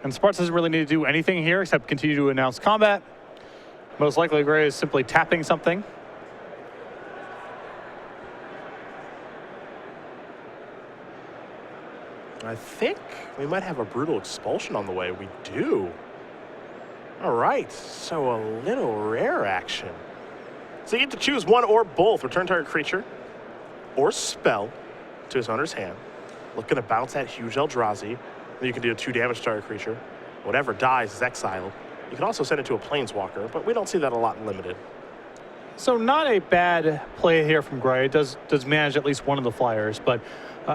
And Spartz doesn't really need to do anything here except continue to announce combat. Most likely Gray is simply tapping something. I think we might have a brutal expulsion on the way. We do. All right, so a little rare action. So you get to choose one or both. Return target creature or spell to his owner's hand. Looking to bounce that huge Eldrazi. Then you can do a 2 damage to target creature. Whatever dies is exiled. You can also send it to a Planeswalker, but we don't see that a lot in Limited. So not a bad play here from Gray. It does manage at least one of the flyers, but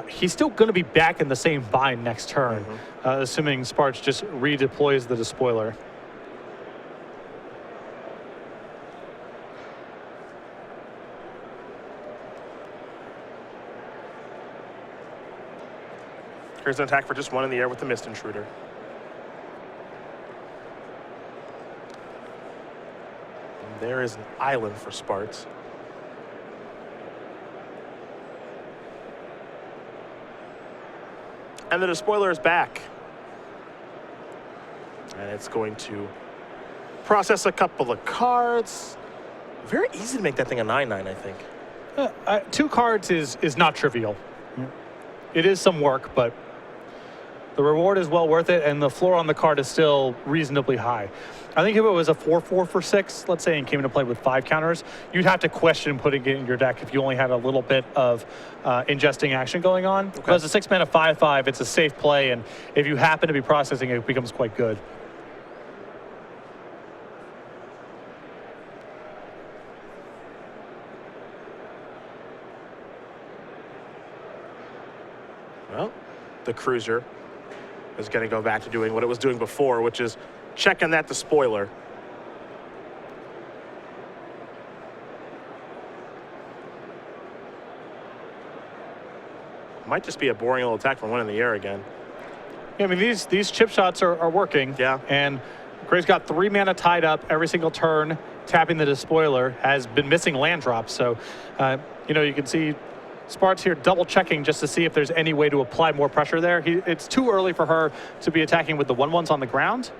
he's still going to be back in the same bind next turn, assuming Spartz just redeploys the Despoiler. Here's an attack for just 1 in the air with the Mist Intruder. And there is an island for Spartz. And the Despoiler is back. And it's going to process a couple of cards. Very easy to make that thing a 9/9, I think. 2 cards is not trivial. It is some work, but the reward is well worth it, and the floor on the card is still reasonably high. I think if it was a 4/4 for 6, let's say, and came into play with 5 counters, you'd have to question putting it in your deck if you only had a little bit of ingesting action going on. Okay. But as a 6-mana 5/5, it's a safe play, and if you happen to be processing it, it becomes quite good. Well, the Cruiser is going to go back to doing what it was doing before, which is checking that Despoiler. Might just be a boring little attack from 1 in the air again. Yeah, I mean, these chip shots are working. Yeah. And Gray's got 3 mana tied up every single turn, tapping the Despoiler, has been missing land drops. So, you know, you can see Spartz here double checking just to see if there's any way to apply more pressure there. It's too early for her to be attacking with the 1/1s on the ground.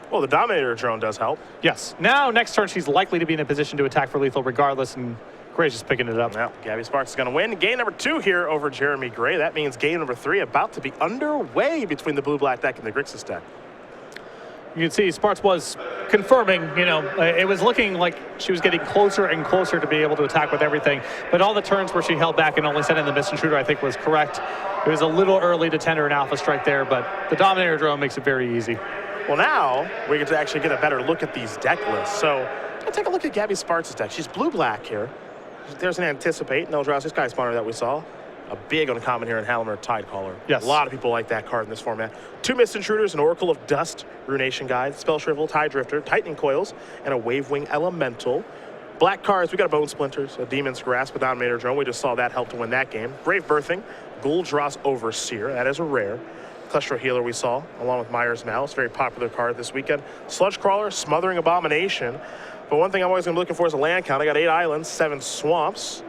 Well, the Dominator drone does help. Yes. Now, next turn, she's likely to be in a position to attack for lethal regardless, and Gray's just picking it up. Well, Gaby Spartz is going to win. Game number 2 here over Jeremy Gray. That means game number 3 about to be underway between the blue-black deck and the Grixis deck. You can see Spartz was confirming, you know, it was looking like she was getting closer and closer to be able to attack with everything. But all the turns where she held back and only sent in the Mist Intruder, I think, was correct. It was a little early to tender an alpha strike there, but the Dominator drone makes it very easy. Well, now we get to actually get a better look at these deck lists. So let's take a look at Gaby Spartz's deck. She's blue-black here. There's an Anticipate, an Eldrazi Sky Spawner that we saw. A big uncommon here in Hallmer Tidecaller. Yes. A lot of people like that card in this format. 2 Mist Intruders, an Oracle of Dust, Runation Guide, Spell Shrivel, Tide Drifter, Tightening Coils, and a Wavewing Elemental. Black cards, we got a Bone Splinters, a Demon's Grasp, a Dominator Drone. We just saw that help to win that game. Grave Birthing, Gul'Dross Overseer, that is a rare. Cluster Healer we saw, along with Myers Malice, very popular card this weekend. Sludge Crawler, Smothering Abomination. But one thing I'm always going to be looking for is a land count. I got 8 islands, 7 swamps,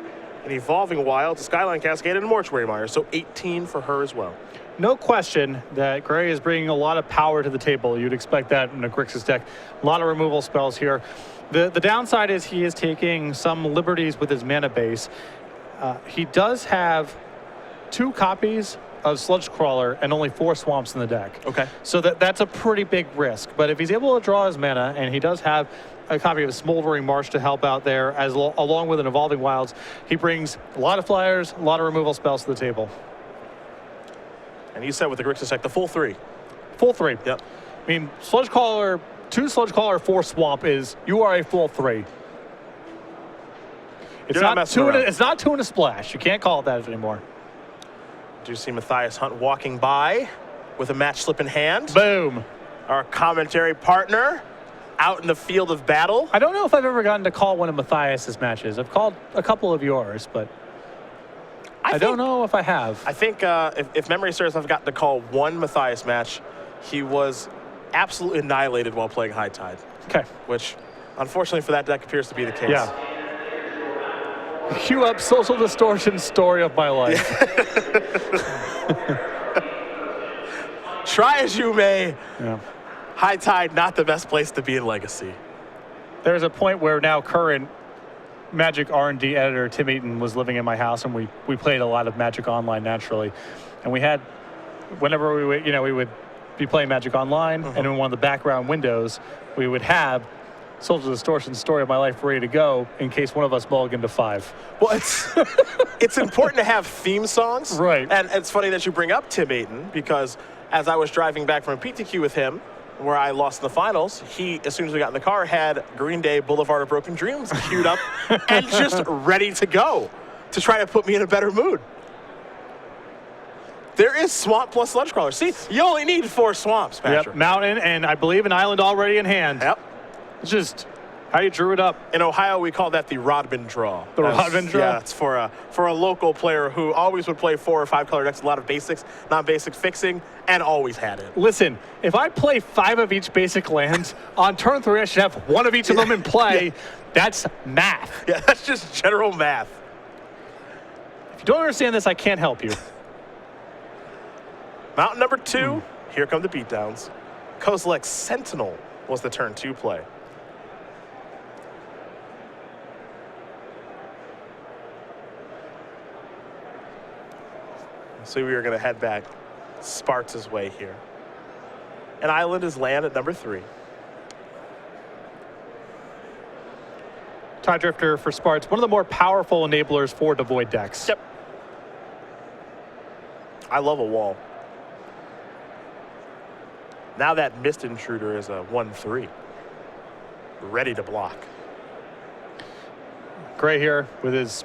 an Evolving Wilds, a Skyline Cascade, and a Mortuary Mire. So 18 for her as well. No question that Gray is bringing a lot of power to the table. You'd expect that in a Grixis deck. A lot of removal spells here. The downside is he is taking some liberties with his mana base. He does have 2 copies of Sludge Crawler and only 4 swamps in the deck. Okay. So that's a pretty big risk. But if he's able to draw his mana, and he does have a copy of Smoldering Marsh to help out there, along with an Evolving Wilds, he brings a lot of flyers, a lot of removal spells to the table. And you said with the Grixis deck, the full 3. Full 3. Yep. I mean, Sludge Crawler, 2 Sludge Crawler, 4 Swamp you are a full 3. It's not 2 and a splash. You can't call it that anymore. Do you see Matthias Hunt walking by with a match slip in hand? Boom. Our commentary partner out in the field of battle. I don't know if I've ever gotten to call one of Matthias's matches. I've called a couple of yours, but I don't know if I have. I think if memory serves, I've gotten to call 1 Matthias match. He was absolutely annihilated while playing High Tide. Okay. Which, unfortunately for that deck, appears to be the case. Yeah. Cue up Social Distortion story of my life. Try as you may. Yeah. High Tide, not the best place to be in Legacy. There's a point where now current Magic R&D editor Tim Eaton was living in my house, and we played a lot of Magic Online naturally, and we had, whenever we would, we would be playing Magic Online, and in one of the background windows, we would have Soldier Distortion Story of My Life ready to go in case one of us mulliganed to 5. Well, it's important to have theme songs. Right. And it's funny that you bring up Tim Eaton, because as I was driving back from PTQ with him, where I lost in the finals, he, as soon as we got in the car, had Green Day Boulevard of Broken Dreams queued up and just ready to go to try to put me in a better mood. There is Swamp plus Sludge Crawler. See, you only need 4 swamps, Patrick. Yep, Mountain, and I believe an Island already in hand. Yep. It's just how you drew it up. In Ohio, we call that the Rodman draw. The Rodman draw? Yeah, it's for a local player who always would play 4 or 5 color decks, a lot of basics, non-basic fixing, and always had it. Listen, if I play 5 of each basic land, on turn 3 I should have 1 of each of them in play. Yeah. That's math. Yeah, that's just general math. If you don't understand this, I can't help you. Mountain number 2, here come the beatdowns. Kozilek Sentinel was the turn 2 play. So we are going to head back Spartz's way here. And Island is land at number 3. Tide Drifter for Spartz, one of the more powerful enablers for Devoid decks. Yep. I love a wall. Now that Mist Intruder is a 1/3. Ready to block. Gray here with his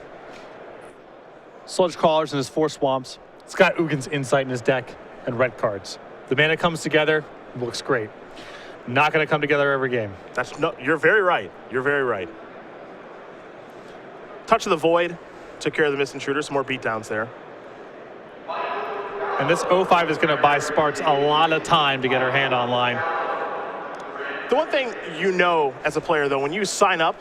Sludge Crawlers and his 4 swamps. He's got Ugin's Insight in his deck and red cards. The mana comes together, looks great. Not going to come together every game. You're very right. You're very right. Touch of the Void took care of the Mist Intruder. Some more beatdowns there. And this 05 is going to buy Spartz a lot of time to get her hand online. The one thing you know as a player, though, when you sign up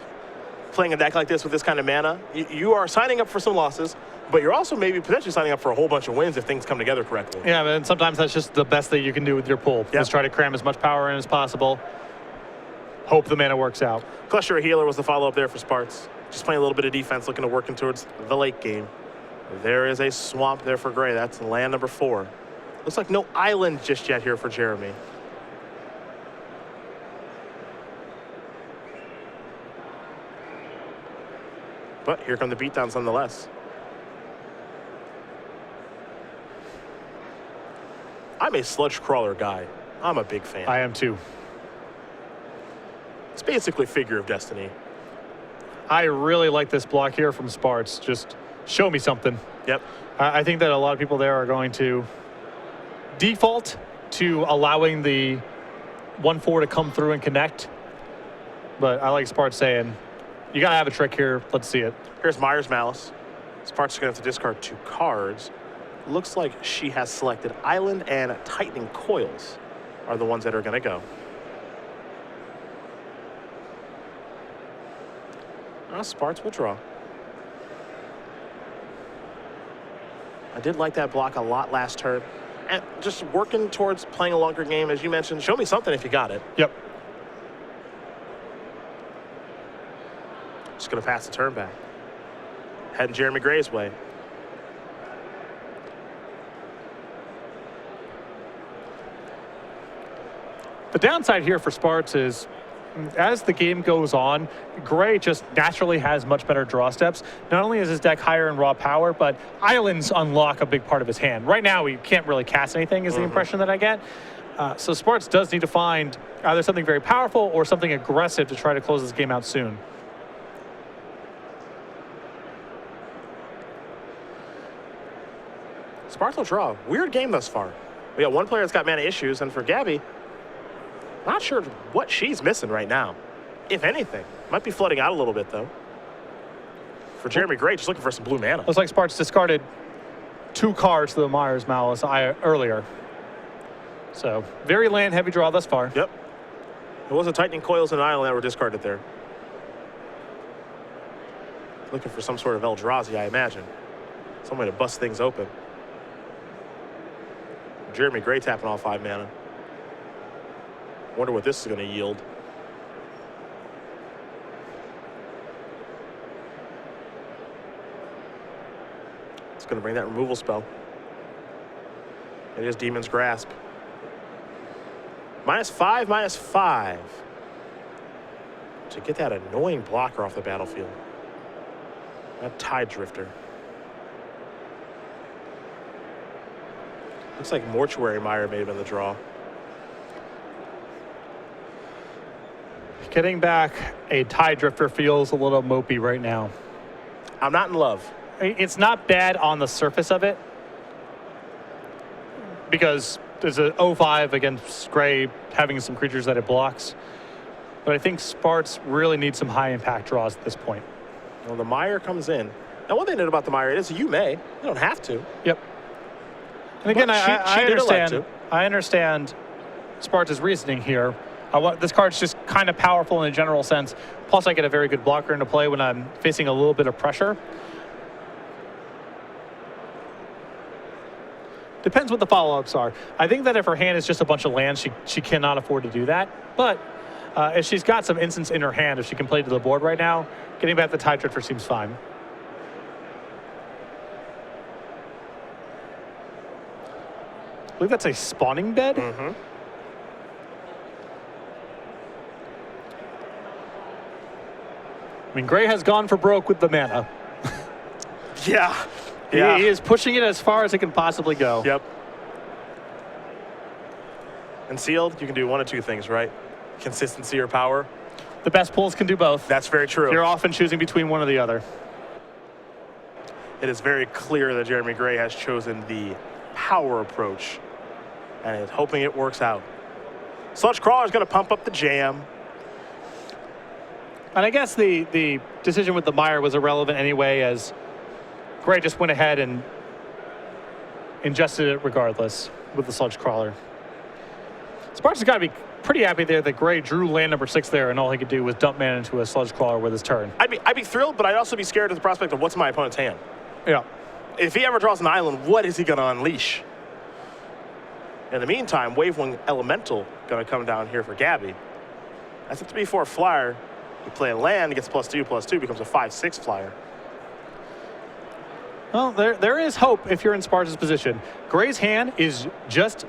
playing a deck like this with this kind of mana, you are signing up for some losses, but you're also maybe potentially signing up for a whole bunch of wins if things come together correctly. Yeah, and sometimes that's just the best thing you can do with your pool. Yep. Just try to cram as much power in as possible. Hope the mana works out. Cluster Healer was the follow-up there for Spartz. Just playing a little bit of defense, looking to working towards the late game. There is a swamp there for Gray. That's land number 4. Looks like no island just yet here for Jeremy. But here come the beatdowns nonetheless. I'm a Sludge Crawler guy. I'm a big fan. I am too. It's basically Figure of Destiny. I really like this block here from Spartz. Just show me something. Yep. I think that a lot of people there are going to default to allowing the 1/4 to come through and connect. But I like Spartz saying, you got to have a trick here. Let's see it. Here's Myers Malice. Spartz is going to have to discard 2 cards. Looks like she has selected Island and Tightening Coils are the ones that are going to go. Spartz will draw. I did like that block a lot last turn. And just working towards playing a longer game, as you mentioned. Show me something if you got it. Yep. Just going to pass the turn back. Heading Jeremy Gray's way. The downside here for Spartz is, as the game goes on, Gray just naturally has much better draw steps. Not only is his deck higher in raw power, but islands unlock a big part of his hand. Right now, he can't really cast anything, is the impression that I get. So Spartz does need to find either something very powerful or something aggressive to try to close this game out soon. Spartz will draw. Weird game thus far. We got one player that's got mana issues, and for Gaby, not sure what she's missing right now, if anything. Might be flooding out a little bit, though. For Jeremy Gray, just looking for some blue mana. Looks like Spartz discarded 2 cards to the Myers Malice earlier. So, very land-heavy draw thus far. Yep. It was a Tightening Coils and an Island that were discarded there. Looking for some sort of Eldrazi, I imagine. Some way to bust things open. Jeremy Gray tapping all 5 mana. Wonder what this is going to yield. It's going to bring that removal spell. It is Demon's Grasp. -5, -5. To get that annoying blocker off the battlefield. That Tide Drifter. Looks like Mortuary Mire may have been the draw. Getting back a Tide Drifter feels a little mopey right now. I'm not in love. It's not bad on the surface of it, because there's a 0-5 against Gray having some creatures that it blocks. But I think Spartz really needs some high impact draws at this point. Well, the Mire comes in. Now, one thing about the Mire is you may. You don't have to. Yep. And again, But I she did elect understand. I understand Spartz's reasoning here. This card's just kind of powerful in a general sense. Plus, I get a very good blocker into play when I'm facing a little bit of pressure. Depends what the follow-ups are. I think that if her hand is just a bunch of lands, she cannot afford to do that. But if she's got some instants in her hand, if she can play to the board right now, getting back the Tide Drifter seems fine. I believe that's a spawning bed. Mm-hmm. I mean, Gray has gone for broke with the mana. Yeah. Yeah. He is pushing it as far as it can possibly go. Yep. And sealed, you can do one of two things, right? Consistency or power. The best pulls can do both. That's very true. You're often choosing between one or the other. It is very clear that Jeremy Gray has chosen the power approach and is hoping it works out. Sludge Crawler is going to pump up the jam. And I guess the decision with the Mire was irrelevant anyway, as Gray just went ahead and ingested it regardless with the Sludge Crawler. Spartz has got to be pretty happy there that Gray drew land number 6 there, and all he could do was dump mana into a Sludge Crawler with his turn. I'd be thrilled, but I'd also be scared of the prospect of what's in my opponent's hand. Yeah. If he ever draws an island, what is he going to unleash? In the meantime, Wavewing Elemental going to come down here for Gaby. That's a 3/4 flyer. You play a land, gets +2/+2, becomes a 5/6 flyer. Well, there is hope if you're in Spartz's position. Gray's hand is just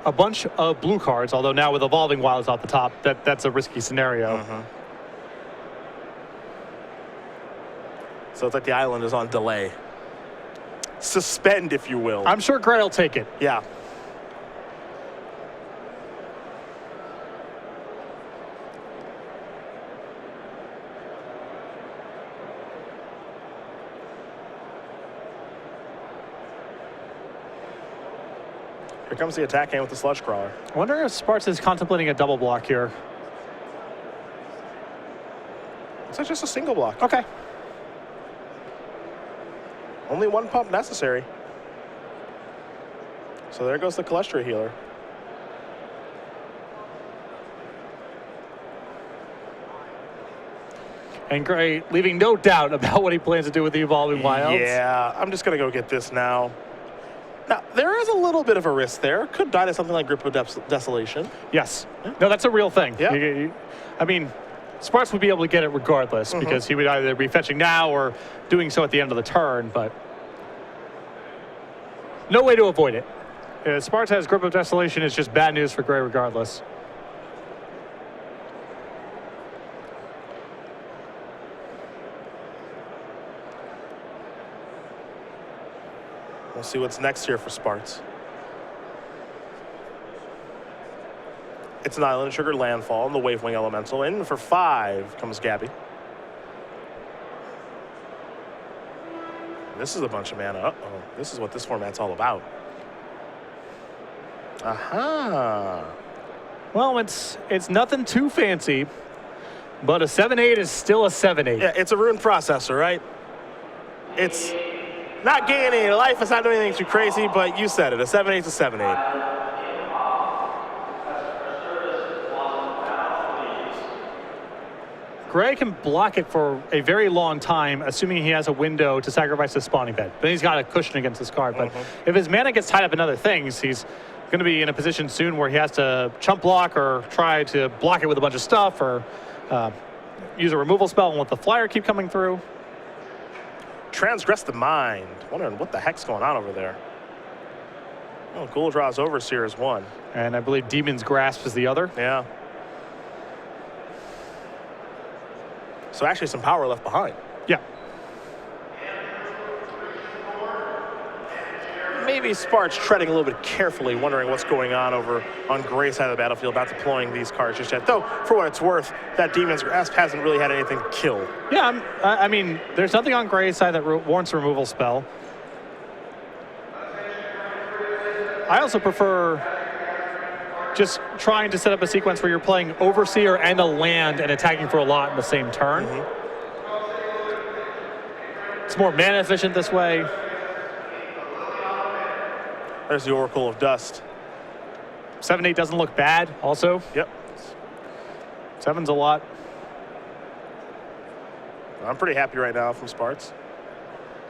a bunch of blue cards, although now with Evolving Wilds off the top, that's a risky scenario. Mm-hmm. So it's like the island is on delay. Suspend, if you will. I'm sure Gray will take it. Yeah. Here comes the attack hand with the Sludge Crawler. I wonder if Spartz is contemplating a double block here. It's just a single block. Okay. Only one pump necessary. So there goes the Cholesterol Healer. And Gray leaving no doubt about what he plans to do with the Evolving Wilds. Yeah, I'm just going to go get this now. Now, there is a little bit of a risk there. Could die to something like Grip of Desolation. Yes. No, that's a real thing. Yeah. I mean, Spartz would be able to get it regardless, because he would either be fetching now or doing so at the end of the turn, but no way to avoid it. Spartz has Grip of Desolation. It's just bad news for Gray regardless. We'll see what's next here for Spartz. It's an Island Trigger Landfall and the Wavewing Elemental. In for 5 comes Gaby. This is a bunch of mana. Uh-oh. This is what this format's all about. Aha. Well, it's nothing too fancy, but a 7/8 is still a 7/8. Yeah, it's a rune processor, right? It's not gaining any life. It's not doing anything too crazy, but you said it. A 7/8 is a 7/8. Gray can block it for a very long time, assuming he has a window to sacrifice his spawning bed. Then he's got a cushion against this card. But if his mana gets tied up in other things, he's going to be in a position soon where he has to chump block or try to block it with a bunch of stuff or use a removal spell and let the flyer keep coming through. Transgress the Mind. Wondering what the heck's going on over there. Oh, Ghoul-Draw's Overseer is one. And I believe Demon's Grasp is the other. Yeah. So actually some power left behind. Yeah. Maybe Spartz treading a little bit carefully, wondering what's going on over on Gray's side of the battlefield, not deploying these cards just yet. Though, for what it's worth, that Demon's Grasp hasn't really had anything to kill. Yeah, I mean, there's nothing on Gray's side that warrants a removal spell. I also prefer just trying to set up a sequence where you're playing Overseer and a land and attacking for a lot in the same turn. It's more mana efficient this way. There's the Oracle of Dust. 7/8 doesn't look bad also. Yep. 7's a lot. I'm pretty happy right now from Spartz.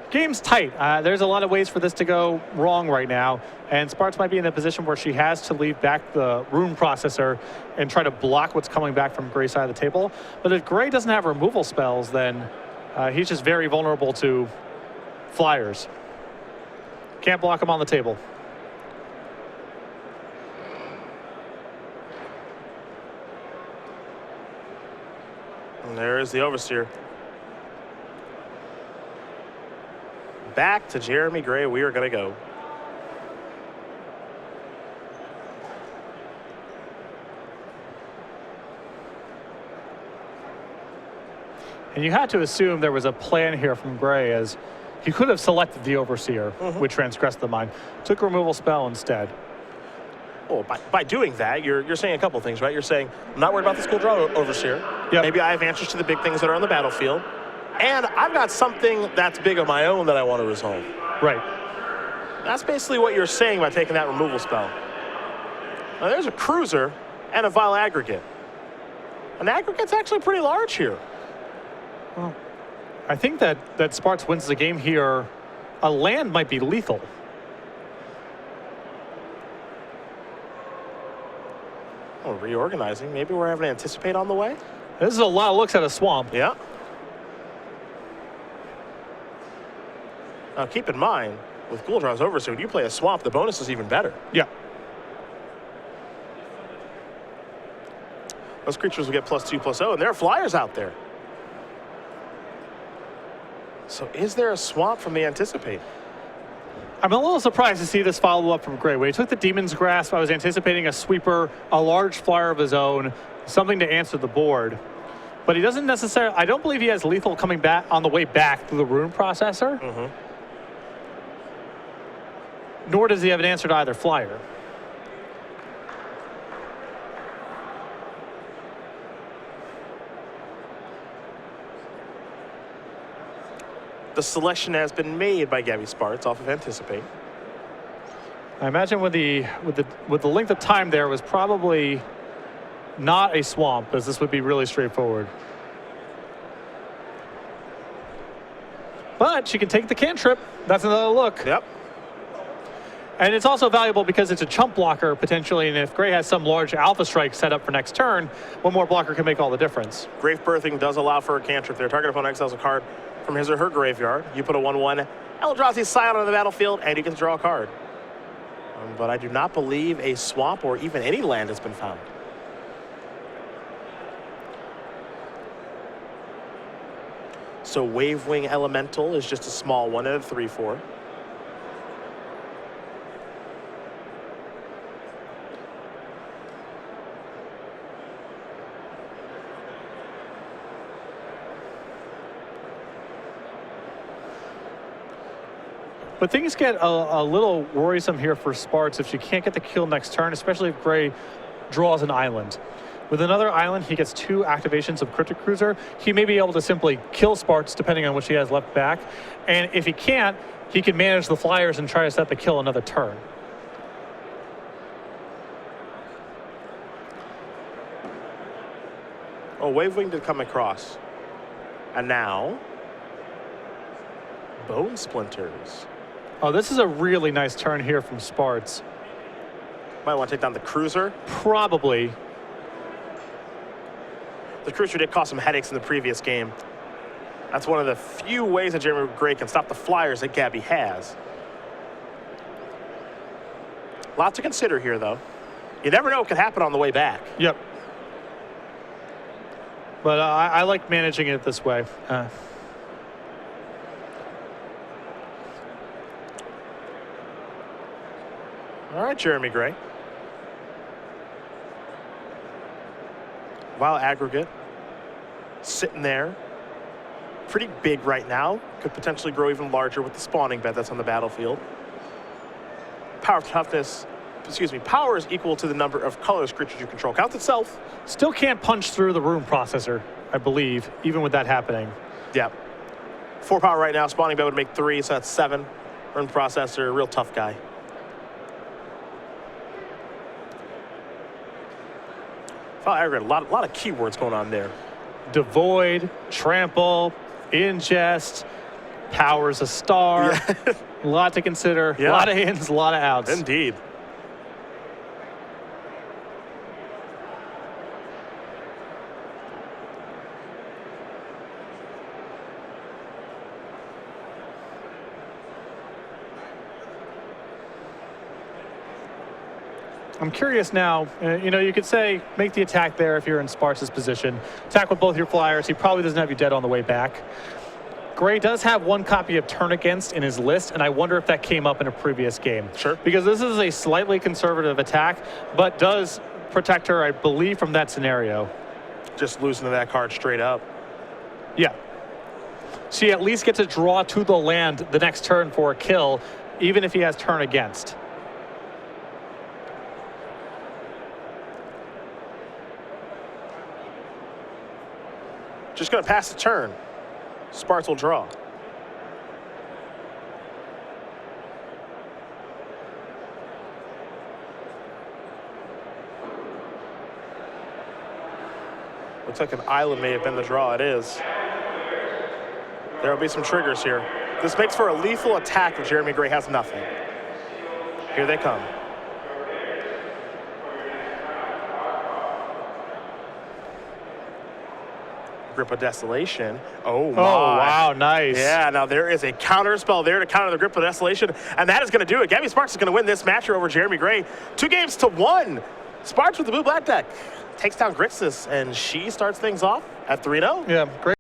Game's tight. There's a lot of ways for this to go wrong right now, and Spartz might be in a position where she has to leave back the rune processor and try to block what's coming back from Gray's side of the table. But if Gray doesn't have removal spells, then he's just very vulnerable to flyers. Can't block him on the table. And there is the Overseer. Back to Jeremy Gray, we are going to go. And you had to assume there was a plan here from Gray, as he could have selected the Overseer, which transgressed the mind, took a removal spell instead. Well, by doing that, you're saying a couple things, right? You're saying, I'm not worried about this Ghoul-Draw Overseer. Yep. Maybe I have answers to the big things that are on the battlefield. And I've got something that's big of my own that I want to resolve. Right. That's basically what you're saying by taking that removal spell. Now, there's a Cruiser and a Vile Aggregate. An Aggregate's actually pretty large here. Well, I think that Spartz wins the game here. A land might be lethal. Oh, reorganizing. Maybe we're having to anticipate on the way? This is a lot of looks at a swamp. Yeah. Now, keep in mind, with Ghoul-Draw's Overseer, when you play a swamp, the bonus is even better. Yeah. Those creatures will get +2/+0, and there are flyers out there. So is there a swamp from the Anticipate? I'm a little surprised to see this follow-up from Gray. When he took the Demon's Grasp, I was anticipating a sweeper, a large flyer of his own, something to answer the board. But he doesn't necessarily, I don't believe he has lethal coming back on the way back through the rune processor. Nor does he have an answer to either flyer. The selection has been made by Gaby Spartz off of Anticipate. I imagine with the length of time there was probably not a swamp, as this would be really straightforward. But she can take the cantrip. That's another look. Yep. And it's also valuable because it's a chump blocker potentially, and if Gray has some large alpha strike set up for next turn, one more blocker can make all the difference. Grave Birthing does allow for a cantrip there. Target opponent exiles a card from his or her graveyard. You put a 1/1 Eldrazi Scion on the battlefield, and you can draw a card. But I do not believe a swamp or even any land has been found. So Wavewing Elemental is just a small one at a 3/4. But things get a little worrisome here for Spartz if she can't get the kill next turn, especially if Gray draws an island. With another island, he gets 2 activations of Cryptic Cruiser. He may be able to simply kill Spartz depending on what she has left back. And if he can't, he can manage the flyers and try to set the kill another turn. Oh, Wavewing did come across. And now, Bone Splinters. Oh, this is a really nice turn here from Spartz. Might want to take down the Cruiser. Probably. The Cruiser did cause some headaches in the previous game. That's one of the few ways that Jeremy Gray can stop the flyers that Gaby has. A lot to consider here, though. You never know what could happen on the way back. Yep. But I like managing it this way. All right, Jeremy Gray. Vile Aggregate. Sitting there. Pretty big right now. Could potentially grow even larger with the spawning bed that's on the battlefield. Power toughness. Excuse me. Power is equal to the number of colors creatures you control. Counts itself. Still can't punch through the rune processor, I believe, even with that happening. Yeah. 4 power right now. Spawning bed would make 3, so that's 7. Rune processor, real tough guy. I agree. A lot of keywords going on there. Devoid, trample, ingest, powers a star. Yeah. A lot to consider. Yeah. A lot of ins, a lot of outs. Indeed. I'm curious now, you know, you could say make the attack there if you're in Spartz's position. Attack with both your flyers. He probably doesn't have you dead on the way back. Gray does have 1 copy of Turn Against in his list, and I wonder if that came up in a previous game. Sure. Because this is a slightly conservative attack, but does protect her, I believe, from that scenario. Just losing to that card straight up. Yeah. She at least gets to draw to the land the next turn for a kill, even if he has Turn Against. Just going to pass the turn. Spartz will draw. Looks like an island may have been the draw. It is. There will be some triggers here. This makes for a lethal attack if Jeremy Gray has nothing. Here they come. Grip of Desolation. Oh, my. Oh, wow, nice. Yeah, now there is a counter spell there to counter the Grip of Desolation, and that is going to do it. Gaby Spartz is going to win this match over Jeremy Gray. 2-1. Spartz with the blue-black deck takes down Grixis, and she starts things off at 3-0. Yeah, great.